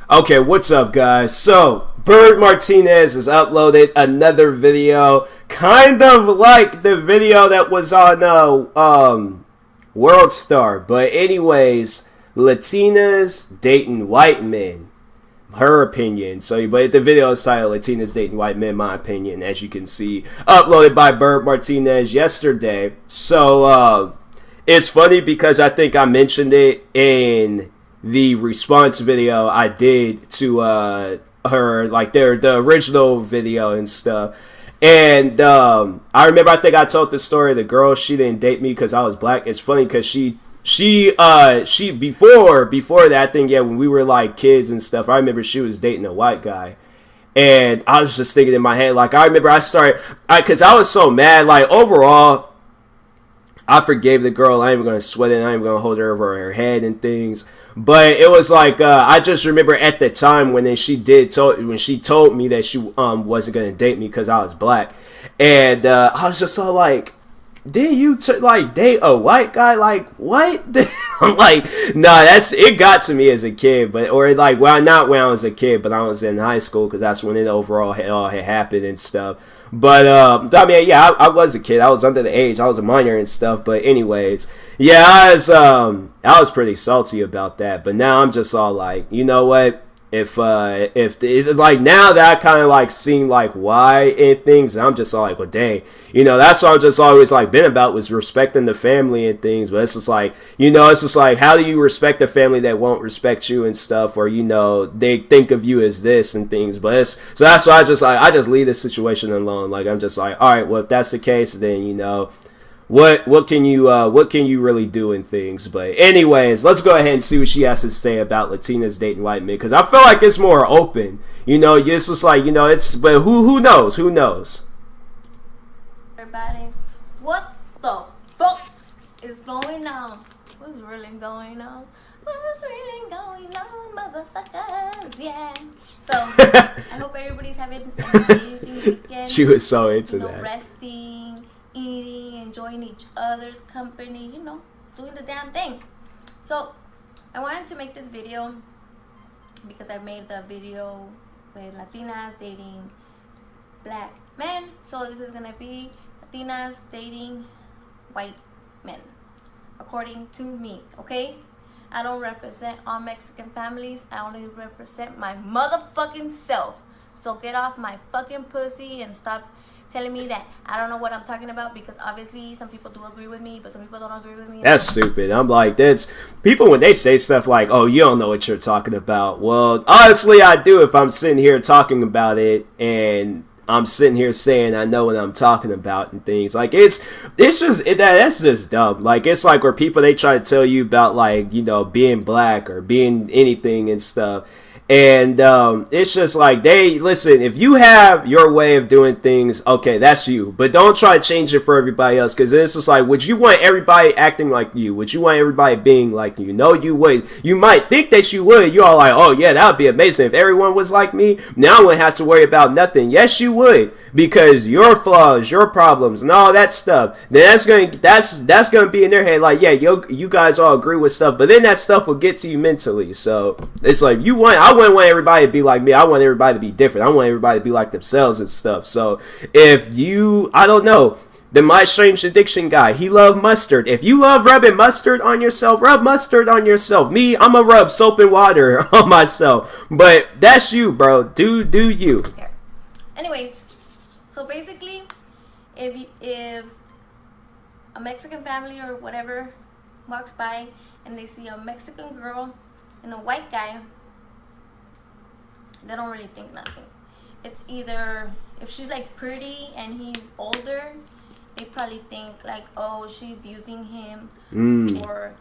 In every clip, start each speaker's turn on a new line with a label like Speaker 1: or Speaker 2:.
Speaker 1: Okay, what's up, guys? So, Bird Martinez has uploaded another video, kind of like the video that was on World Star. But anyways, Latinas dating white men. Her opinion. So, but the video is titled Latinas dating white men, my opinion, as you can see. Uploaded by Bird Martinez yesterday. So, it's funny because I think I mentioned it in the response video I did to her, like the original video and stuff. And I remember, I think I told the story of the girl. She didn't date me because I was black. It's funny because she before that thing, yeah, when we were like kids and stuff, I remember she was dating a white guy. And I was just thinking in my head, like, I remember because I was so mad, like, overall, I forgave the girl. I ain't even gonna sweat it. I ain't even gonna hold her over her head and things. But it was like, I just remember at the time when she told me that she wasn't gonna date me because I was black, and I was just so like, did you like date a white guy? Like, what? I'm like, nah, it got to me as a kid, not when I was a kid, but I was in high school because that's when it overall had happened and stuff. But I mean, yeah, I was a kid. I was under the age. I was a minor and stuff. But anyways, yeah, I was pretty salty about that. But now I'm just all like, you know what? If like, now that I kind of like seen like why and things, I'm just all like, well, dang, you know, that's what I'm just always like been about, was respecting the family and things. But it's just like, you know, it's just like, how do you respect a family that won't respect you and stuff, or, you know, they think of you as this and things. But so that's why I just leave this situation alone. Like, I'm just like, all right, well, if that's the case, then, you know, what can you really do in things. But anyways, let's go ahead and see what she has to say about Latinas dating white men, because I feel like it's more open, you know. It's just like, you know, but who knows.
Speaker 2: Everybody, what the fuck is going on? What's really going on? What's really going on, motherfuckers? Yeah. So I hope everybody's having an amazing weekend.
Speaker 1: She was so into that.
Speaker 2: Resting, eating, enjoying each other's company, you know, doing the damn thing. So I wanted to make this video because I made the video with Latinas dating black men. So this is gonna be Latinas dating white men, according to me, okay? I don't represent all Mexican families. I only represent my motherfucking self. So get off my fucking pussy and stop telling me that I don't know what I'm talking about, because obviously some people do agree with me, but some people don't agree with me.
Speaker 1: That's stupid. I'm like, that's people when they say stuff like, oh, you don't know what you're talking about. Well, honestly, I do if I'm sitting here talking about it and I'm sitting here saying I know what I'm talking about and things. Like, that's just dumb. Like, it's like where people, they try to tell you about, like, you know, being black or being anything and stuff. And it's just like, listen, if you have your way of doing things, okay, that's you. But don't try to change it for everybody else, because it's just like, would you want everybody acting like you? Would you want everybody being like you? No, you would. You might think that you would. You're all like, oh, yeah, that would be amazing if everyone was like me. Now I wouldn't have to worry about nothing. Yes, you would, because your flaws, your problems, and all that stuff, then that's gonna be in their head. Like, yeah, you guys all agree with stuff, but then that stuff will get to you mentally. So it's like, I wouldn't want everybody to be like me. I want everybody to be different. I want everybody to be like themselves and stuff. So if I don't know, the My Strange Addiction guy, he loved mustard. If you love rubbing mustard on yourself, rub mustard on yourself. Me, I'm gonna rub soap and water on myself. But that's you, bro. Do you.
Speaker 2: Here. Anyways, so basically, if a Mexican family or whatever walks by and they see a Mexican girl and a white guy, they don't really think nothing. It's either, if she's like pretty and he's older, they probably think like, oh, she's using him for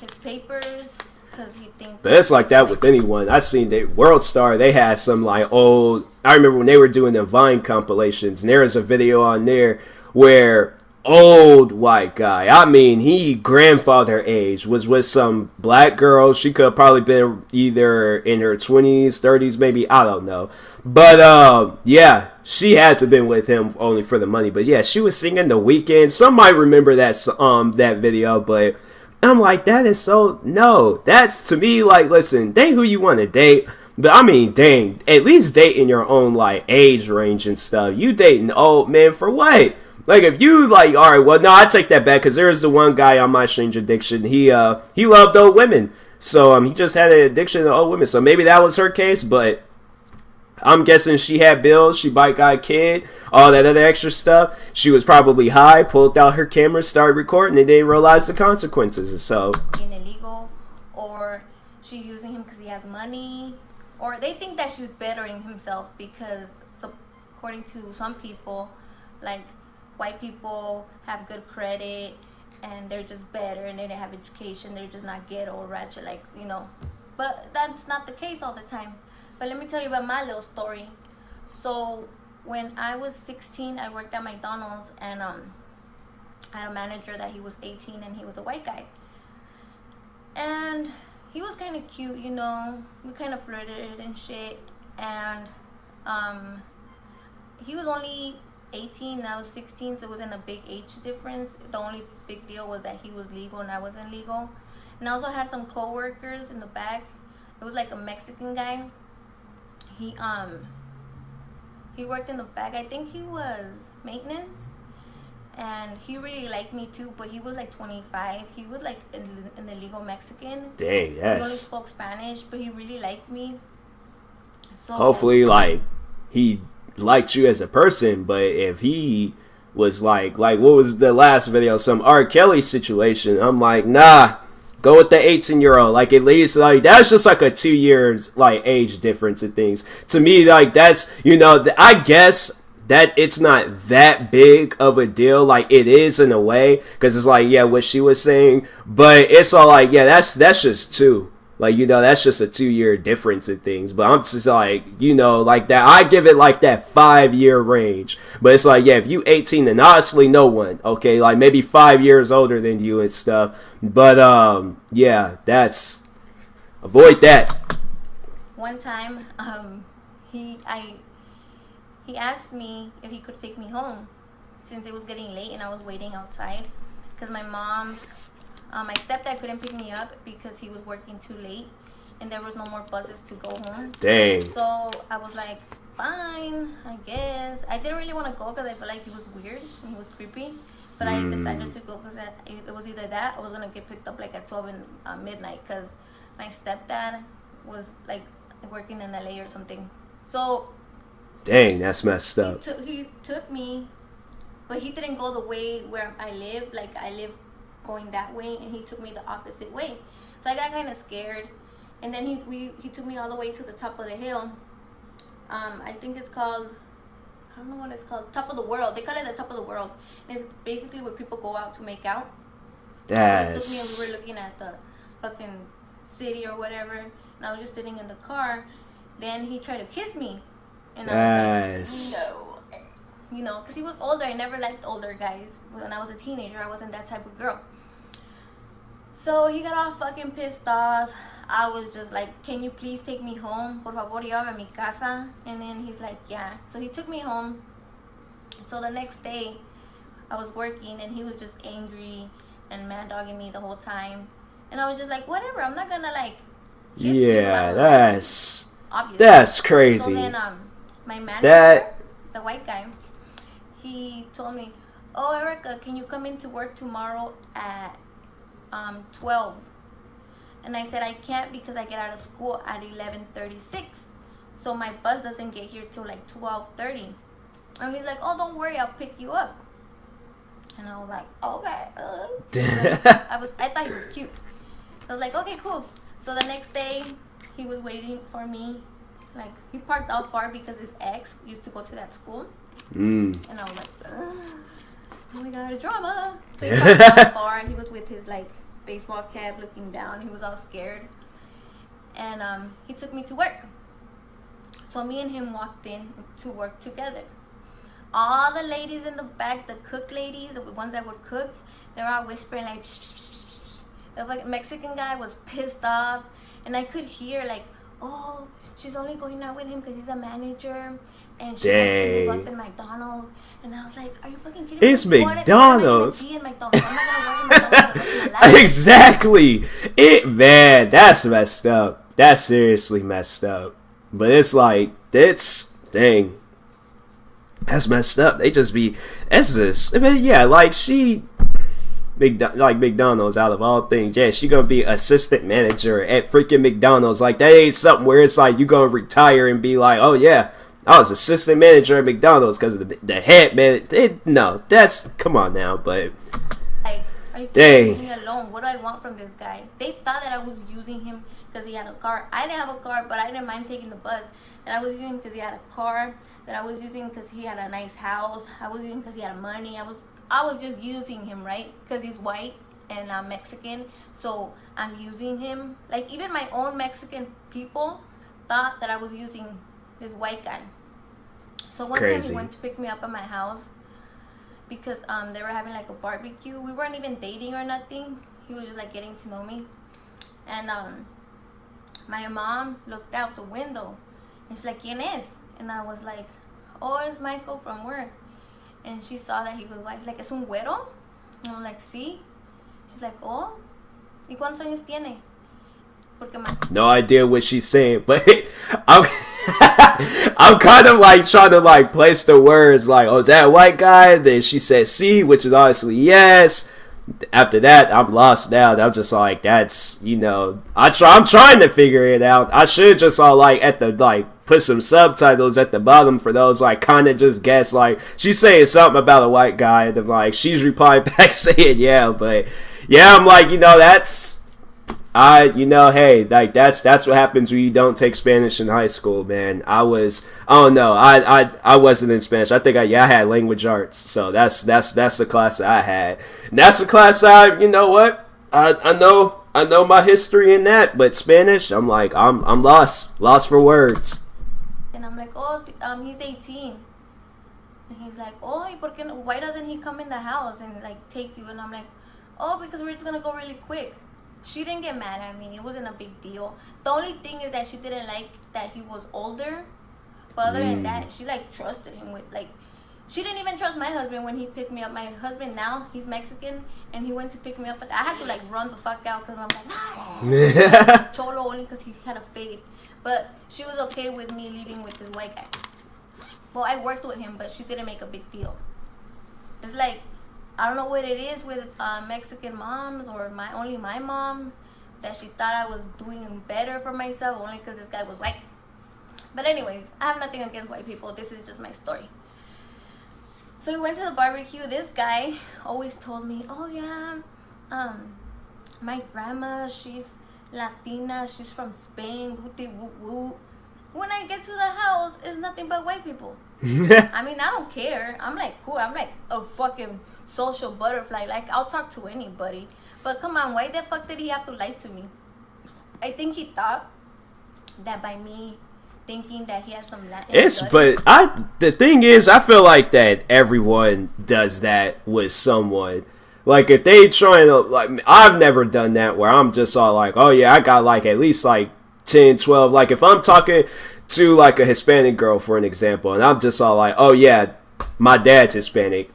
Speaker 2: his papers, because he thinks.
Speaker 1: But it's like that with anyone. I seen World Star, they had some like old, I remember when they were doing the Vine compilations, and there was a video on there where old white guy, I mean, he grandfather age, was with some black girl. She could have probably been either in her 20s, 30s, maybe, I don't know. But yeah, she had to have been with him only for the money. But yeah, she was singing The Weeknd. Some might remember that video, but I'm like, that is so, no. That's, to me, like, listen, date who you want to date. But, I mean, dang, at least date in your own, like, age range and stuff. You dating old man for what? Like, if you, like, all right, well, no, I take that back, because there is the one guy on My Strange Addiction. He loved old women. So, he just had an addiction to old women. So, maybe that was her case, but I'm guessing she had bills, she might got a kid, all that other extra stuff. She was probably high, pulled out her camera, started recording, and didn't realize the consequences. So,
Speaker 2: being illegal, or she's using him because he has money, or they think that she's bettering himself because, so, according to some people, like, white people have good credit and they're just better and they don't have education, they're just not ghetto or ratchet, like, you know. But that's not the case all the time. But let me tell you about my little story. So when I was 16, I worked at McDonald's, and I had a manager that he was 18 and he was a white guy. And he was kind of cute, you know. We kind of flirted and shit. And he was only 18 and I was 16, so it wasn't a big age difference. The only big deal was that he was legal and I wasn't legal. And I also had some co-workers in the back. It was like a Mexican guy. He worked in the back. I think he was maintenance, and he really liked me too, but he was like 25. He was like an illegal Mexican.
Speaker 1: Dang, yes.
Speaker 2: He only spoke Spanish, but he really liked me. So
Speaker 1: hopefully, like, he liked you as a person. But if he was like what was the last video, some R. Kelly situation, I'm like, nah, go with the 18-year-old. Like, at least, like, that's just like a 2 years, like, age difference and things. To me, like, that's, you know, I guess that it's not that big of a deal. Like, it is in a way, because it's like, yeah, what she was saying. But it's all like, yeah, that's just two. Like, you know, that's just a 2 year difference in things. But I'm just like, you know, like that. I give it like that 5 year range. But it's like, yeah, if you 18, then honestly, no one. Okay, like maybe 5 years older than you and stuff. But yeah, that's, avoid that.
Speaker 2: One time, he asked me if he could take me home, since it was getting late and I was waiting outside, because my stepdad couldn't pick me up because he was working too late and there was no more buses to go home.
Speaker 1: Dang.
Speaker 2: So I was like, fine, I guess. I didn't really want to go because I felt like he was weird and he was creepy. But I decided to go because it was either that or I was going to get picked up like at 12 in midnight, because my stepdad was like working in LA or something. So
Speaker 1: dang, that's messed up.
Speaker 2: He took me, but he didn't go the way where I live. Like, I live going that way, and he took me the opposite way. So I got kind of scared, and then he took me all the way to the top of the hill. I think it's called, I don't know what it's called, Top of the World. They call it the Top of the World. And it's basically where people go out to make out.
Speaker 1: That's...
Speaker 2: So he took me, and we were looking at the fucking city or whatever, and I was just sitting in the car. Then he tried to kiss me, and I was like, no. You know, because he was older. I never liked older guys. When I was a teenager, I wasn't that type of girl. So he got all fucking pissed off. I was just like, can you please take me home? Por favor, llévame a mi casa. And then he's like, yeah. So he took me home. So the next day, I was working, and he was just angry and mad-dogging me the whole time. And I was just like, whatever. I'm not gonna, like, kiss you.
Speaker 1: Yeah, that's...
Speaker 2: Obviously.
Speaker 1: That's crazy.
Speaker 2: So then, my manager, the white guy, he told me, oh, Erica, can you come into work tomorrow at 12? And I said, I can't because I get out of school at 11:36. So my bus doesn't get here till like 12:30. And he's like, oh, don't worry, I'll pick you up. And I was like, okay. I thought he was cute. So I was like, okay, cool. So the next day, he was waiting for me. Like, he parked out far because his ex used to go to that school. And I was like, oh my god, drama. So he parked out far, and he was with his like baseball cap looking down. He was all scared. And he took me to work. So me and him walked in to work together. All the ladies in the back, the cook ladies, the ones that would cook, they were all whispering like, psh, psh, psh, psh. The Mexican guy was pissed off. And I could hear like, oh, she's only going out with him because he's a manager, and she wants to move up in McDonald's. And I was like, are you fucking kidding me?
Speaker 1: It's McDonald's.
Speaker 2: I'm not gonna work in McDonald's the rest of my life.
Speaker 1: Exactly. Man, that's messed up. That's seriously messed up. But it's like, dang. That's messed up. They just be, that's just, I mean, yeah, like like McDonald's out of all things. Yeah, she gonna be assistant manager at freaking McDonald's. Like, that ain't something where it's like you gonna retire and be like, oh yeah, I was assistant manager at McDonald's because of the head man. No, that's, come on now, but
Speaker 2: like, are you leaving me alone? What do I want from this guy? They thought that I was using him because he had a car. I didn't have a car, but I didn't mind taking the bus. That I was using him because he had a car. That I was using because he had a nice house. I was using because he had money. I was just using him, right? Because he's white and I'm Mexican, so I'm using him. Like, even my own Mexican people thought that I was using this white guy. So one time he went to pick me up at my house because they were having like a barbecue. We weren't even dating or nothing. He was just like getting to know me. And my mom looked out the window and she's like, ¿Quién es? And I was like, oh, it's Michael from work. And she saw that he was white. She's like, ¿Es un güero? And I'm like, sí. She's like, oh, ¿y cuántos años tiene?
Speaker 1: No idea what she's saying, but I'm kind of like trying to like place the words like, oh, is that a white guy? Then she said sí, which is obviously yes. After that, I'm lost now. I'm just like, that's, you know, I'm trying to figure it out. I should just all like at the like put some subtitles at the bottom for those like kind of just guess, like she's saying something about a white guy and then like she's replying back saying yeah, but yeah, I'm like, you know, that's hey, like that's what happens when you don't take Spanish in high school, man. I don't know, I wasn't in Spanish. I think I had language arts, so that's the class that I had, and that's the class you know what, I know my history in that, but Spanish, I'm like, I'm lost for words.
Speaker 2: And I'm like, oh, he's 18, and he's like, oh, why doesn't he come in the house and like take you? And I'm like, oh, because we're just gonna go really quick. She didn't get mad at me. It wasn't a big deal. The only thing is that she didn't like that he was older. But other than that, she like trusted him with like, she didn't even trust my husband when he picked me up. My husband now, he's Mexican, and he went to pick me up. But I had to like run the fuck out because I'm like, nah. Cholo only because he had a fade. But she was okay with me leaving with this white guy. Well, I worked with him, but she didn't make a big deal. It's like, I don't know what it is with Mexican moms or only my mom, that she thought I was doing better for myself only because this guy was white. But anyways, I have nothing against white people. This is just my story. So we went to the barbecue. This guy always told me, oh yeah, my grandma, she's Latina, she's from Spain, wooty woo woo. When I get to the house, it's nothing but white people. I mean, I don't care. I'm like, cool. I'm like a fucking social butterfly. Like, I'll talk to anybody. But come on, why the fuck did he have to lie to me? I think he thought that by me thinking that he had some Latin
Speaker 1: the thing is, I feel like that everyone does that with someone. Like, if they trying to, like, I've never done that where I'm just all like, oh yeah, I got like at least like 10, 12. Like, if I'm talking to like a Hispanic girl, for an example, and I'm just all like, oh yeah, my dad's Hispanic.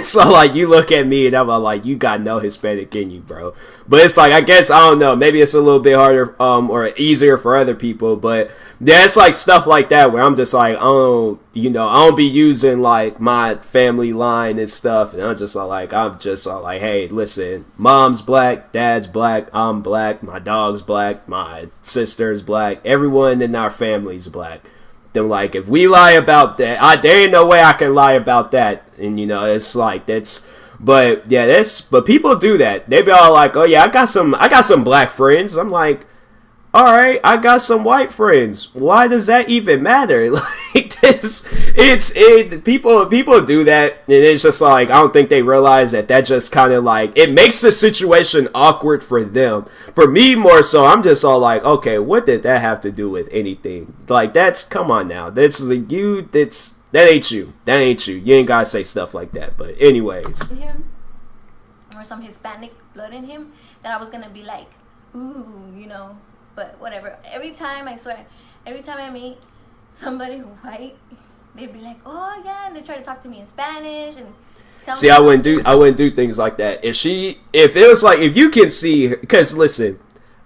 Speaker 1: So like, you look at me and I'm like, you got no Hispanic in you, bro. But it's like, I guess, I don't know, maybe it's a little bit harder or easier for other people, but yeah, it's like stuff like that where I'm just like, oh, you know, I don't be using like my family line and stuff, and I'm just all like, hey, listen, mom's black, dad's black, I'm black, my dog's black, my sister's black, everyone in our family's black. Then like, if we lie about that, there ain't no way I can lie about that. And you know, it's like, but people do that. They be all like, oh yeah, I got some black friends. I'm like, all right, I got some white friends. Why does that even matter? Like, people do that, and it's just like, I don't think they realize that just kind of like, it makes the situation awkward for them. For me, more so, I'm just all like, okay, what did that have to do with anything? Like, come on now, that ain't you. That ain't you. You ain't gotta say stuff like that. But anyways,
Speaker 2: him or some Hispanic blood in him, that I was gonna be like, ooh, you know, But whatever. Every time, I swear, every time I meet somebody white, they'd be like, oh yeah, and they try to talk to me in Spanish and tell
Speaker 1: See,
Speaker 2: me
Speaker 1: I wouldn't do things like that. If it was like, if you can see, because listen,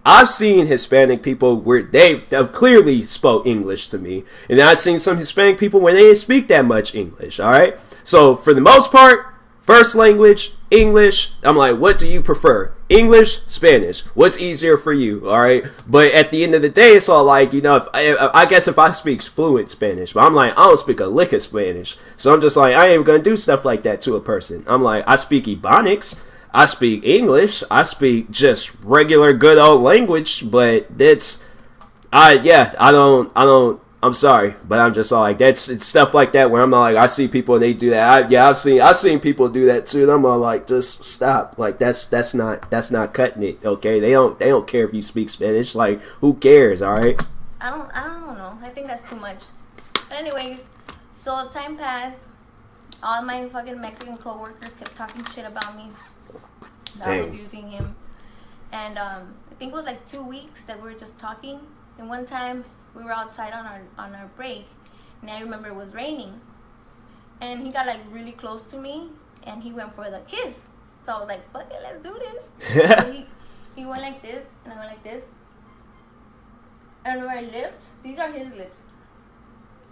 Speaker 1: I've seen Hispanic people where they have clearly spoke English to me, and I've seen some Hispanic people where they didn't speak that much English. All right, so for the most part, first language English. I'm like, what do you prefer? English, Spanish? What's easier for you? All right, but at the end of the day, it's all like, you know, if I guess if I speak fluent Spanish, but I'm like, I don't speak a lick of Spanish, so I'm just like, I ain't gonna do stuff like that to a person. I'm like, I speak Ebonics. I speak English. I speak just regular good old language, but I don't. I'm sorry, but I'm just all like, it's stuff like that where I'm not like, I see people and they do that. I've seen people do that too. And I'm all like, just stop. Like that's not cutting it. Okay, they don't care if you speak Spanish. Like, who cares? All right.
Speaker 2: I don't know. I think that's too much. But anyways, so time passed. All my fucking Mexican coworkers kept talking shit about me. That I was using him. And I think it was like 2 weeks that we were just talking. And one time we were outside on our break, and I remember it was raining. And he got like really close to me, and he went for the kiss. So I was like, fuck it, let's do this. So he went like this, and I went like this. And my lips, these are his lips.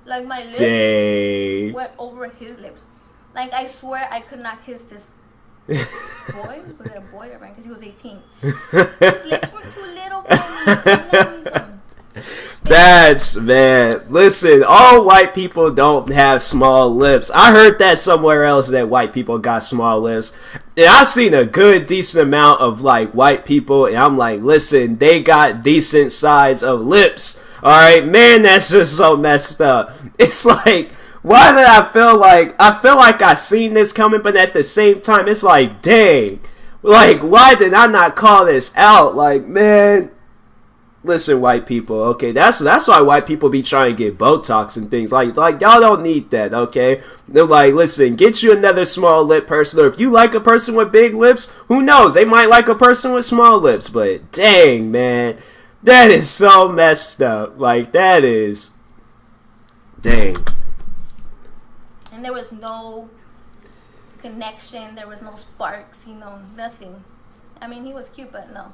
Speaker 2: Like my lips went over his lips. Like I swear I could not kiss this boy. Was it a boy or man? Because he was 18. His lips were too little for me.
Speaker 1: Man, listen, all white people don't have small lips. I heard that somewhere else, that white people got small lips. And I've seen a good, decent amount of like white people, and I'm like, listen, they got decent size of lips. Alright, man, that's just so messed up. It's like, why did I feel like I seen this coming, but at the same time, it's like, dang. Like, why did I not call this out? Like, man, listen, white people, okay, that's why white people be trying to get Botox and things like y'all don't need that, okay? They're like, listen, get you another small lip person, or if you like a person with big lips, who knows? They might like a person with small lips, but dang, man, that is so messed up. Like, that is, dang.
Speaker 2: And there was no connection, there was no sparks, you know, nothing. I mean, he was cute, but no.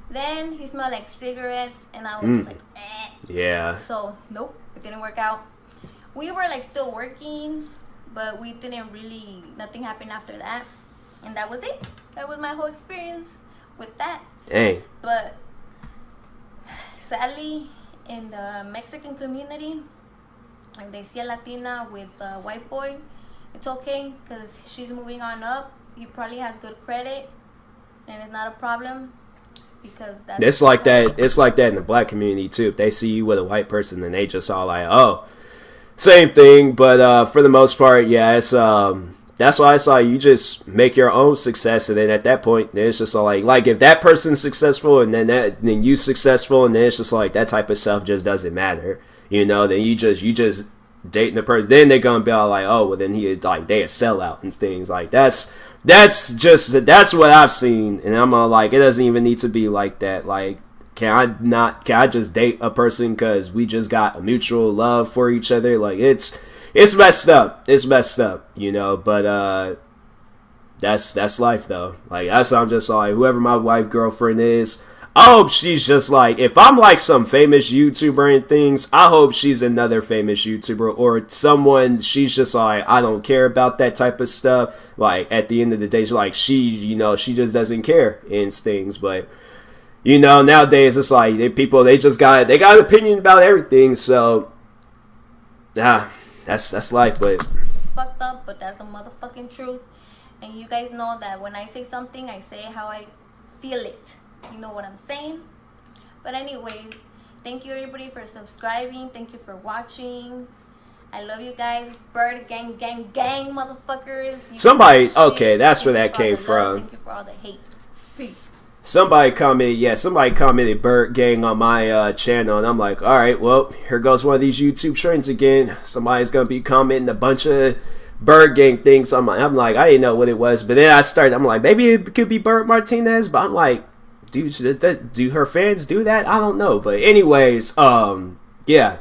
Speaker 2: Then he smelled like cigarettes, and I was just like, eh.
Speaker 1: Yeah.
Speaker 2: So, nope, it didn't work out. We were like still working, but we didn't really, nothing happened after that. And that was it. That was my whole experience with that.
Speaker 1: Dang.
Speaker 2: But sadly, in the Mexican community, like they see a Latina with a white boy, it's okay because she's moving on up. He probably has good credit, and it's not a problem. Because that's
Speaker 1: it's like that. It's like that in the black community too. If they see you with a white person, then they just all like, oh, same thing. But for the most part, yeah, it's that's why I saw you just make your own success, and then at that point, then it's just all like if that person's successful, and then you successful, and then it's just like that type of stuff just doesn't matter, you know. Then you just dating the person, then they're gonna be all like, oh, well, then he is like they a sellout and things like that's what I've seen, and I'm all like, it doesn't even need to be like that. Like, can I just date a person because we just got a mutual love for each other? Like, it's messed up. It's messed up, you know. But that's life though. Like, that's why I'm just like, whoever my wife girlfriend is, I hope she's just like, if I'm like some famous YouTuber and things, I hope she's another famous YouTuber or someone she's just like, I don't care about that type of stuff. Like, at the end of the day, she's like, she just doesn't care and things. But, you know, nowadays it's like they got an opinion about everything. So, that's life. But
Speaker 2: it's fucked up, but that's the motherfucking truth. And you guys know that when I say something, I say how I feel it. You know what I'm saying? But anyways, thank you everybody for subscribing. Thank you for watching. I love you guys. Bird gang, gang, gang, motherfuckers.
Speaker 1: Somebody, okay, that's where that came from.
Speaker 2: Thank you for all the hate. Peace.
Speaker 1: Somebody commented Bird Gang on my channel, and I'm like, all right, well, here goes one of these YouTube trends again. Somebody's gonna be commenting a bunch of Bird Gang things. I'm like, I didn't know what it was, but then I'm like, maybe it could be Bird Martinez, but I'm like, do her fans do that? I don't know. But anyways, yeah.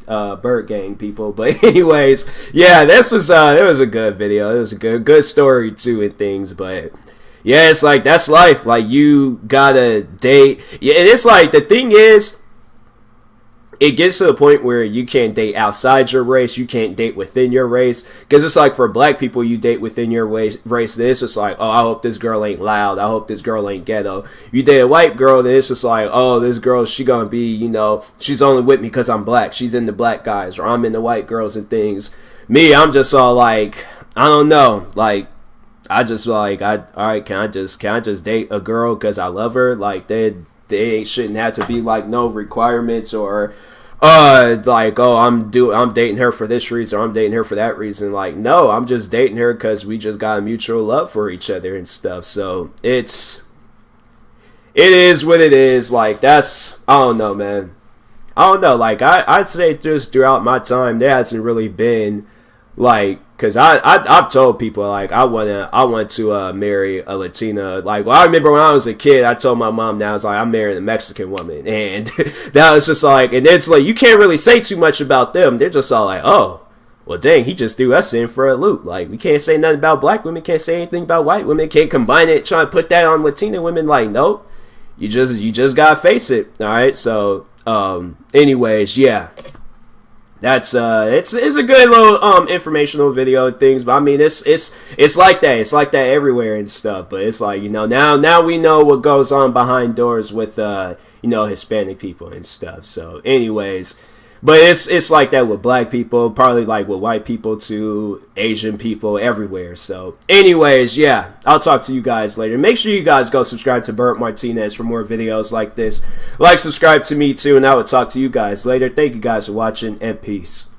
Speaker 1: Bird Gang people, but anyways, yeah, this was it was a good video. It was a good story too and things, but yeah, it's like that's life. Like you gotta date. Yeah, and it's like the thing is, it gets to the point where you can't date outside your race, you can't date within your race, because it's like for black people, you date within your race, then it's just like, oh, I hope this girl ain't loud, I hope this girl ain't ghetto. You date a white girl, then it's just like, oh, this girl, she gonna be, you know, she's only with me because I'm black, she's into black guys, or I'm into white girls and things. Me, I'm just all like, I don't know, like, I just like, all right, can I just date a girl because I love her? Like, they shouldn't have to be like no requirements or like, oh, I'm dating her for this reason or I'm dating her for that reason. Like, no, I'm just dating her because we just got a mutual love for each other and stuff. So it is what it is. Like, that's, I don't know, man. I don't know. Like, I'd say just throughout my time, there hasn't really been like, cause I've told people like I want to marry a Latina. Like, well, I remember when I was a kid, I told my mom that I was like, I'm marrying a Mexican woman, and that was just like, and it's like you can't really say too much about them. They're just all like, oh, well, dang, he just threw us in for a loop. Like, we can't say nothing about black women, can't say anything about white women, can't combine it, try to put that on Latina women. Like, nope, you just gotta face it. All right, so anyways, yeah. That's it's a good little informational video and things, but I mean it's like that. It's like that everywhere and stuff. But it's like, you know, now we know what goes on behind doors with you know, Hispanic people and stuff. So anyways, but it's like that with black people, probably like with white people too, Asian people, everywhere. So anyways, yeah, I'll talk to you guys later. Make sure you guys go subscribe to Bert Martinez for more videos like this. Like, subscribe to me too, and I will talk to you guys later. Thank you guys for watching, and peace.